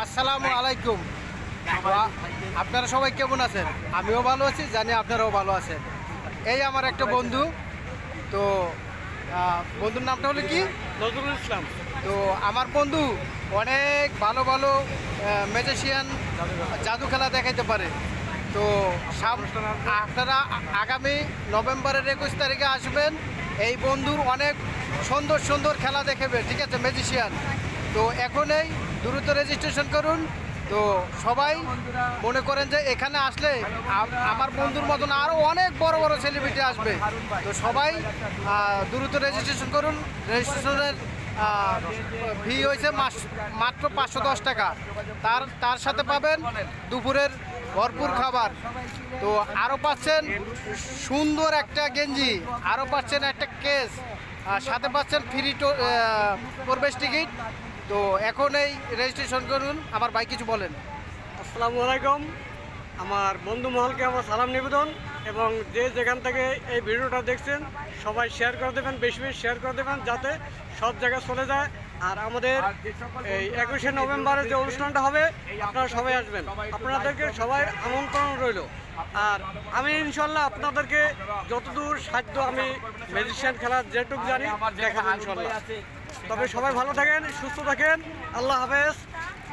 আসসালামু আলাইকুম। আপনারা সবাই কেমন আছেন? আমিও ভালো আছি, জানি আপনারাও ভালো আছেন। এই আমার একটা বন্ধু, তো বন্ধুর নামটা হলো কি? নজরুল ইসলাম। তো আমার বন্ধু অনেক ভালো ভালো ম্যাজিশিয়ান জাদু খেলা দেখাইতে পারে। তো আপনারা আগামী নভেম্বরের 21 তারিখে আসবেন। এই বন্ধুর অনেক সুন্দর সুন্দর খেলা দেখাবে, ঠিক আছে, ম্যাজিশিয়ান। তো এখনই দ্রুত রেজিস্ট্রেশন করুন। তো সবাই মনে করেন যে এখানে আসলে আমার বন্ধুর মতন আরও অনেক বড় বড় সেলিব্রিটি আসবে। তো সবাই দ্রুত রেজিস্ট্রেশন করুন। রেজিস্ট্রেশনের ফি হয়েছে মাত্র 510 টাকা। তার সাথে পাবেন দুপুরের ভরপুর খাবার। তো আরও পাচ্ছেন সুন্দর একটা গেঞ্জি, আরও পাচ্ছেন একটা কেস, আর সাথে পাচ্ছেন ফ্রি প্রবেশ টিকিট। তো এখন এই রেজিস্ট্রেশন করুন। আমার ভাই কিছু বলেন। আসসালামু আলাইকুম। আমার বন্ধু মহলকে আমার সালাম নিবেদন, এবং যে যেখান থেকে এই ভিডিওটা দেখছেন সবাই শেয়ার করে দেবেন, বেশি বেশি শেয়ার করে দেবেন যাতে সব জায়গায় চলে যায়। আর আমাদের এই 21শে নভেম্বরের যে অনুষ্ঠানটা হবে আপনারা সবাই আসবেন, আপনাদেরকে সবাই আমন্ত্রণ রইল। আর আমি ইনশাল্লাহ আপনাদেরকে যতদূর সাধ্য আমি ম্যাজিশিয়ান খেলার যেটুকু জানি দেখাবো ইনশাল্লাহ। তবে সবাই ভালো থাকেন, সুস্থ থাকেন। আল্লাহ হাফেজ।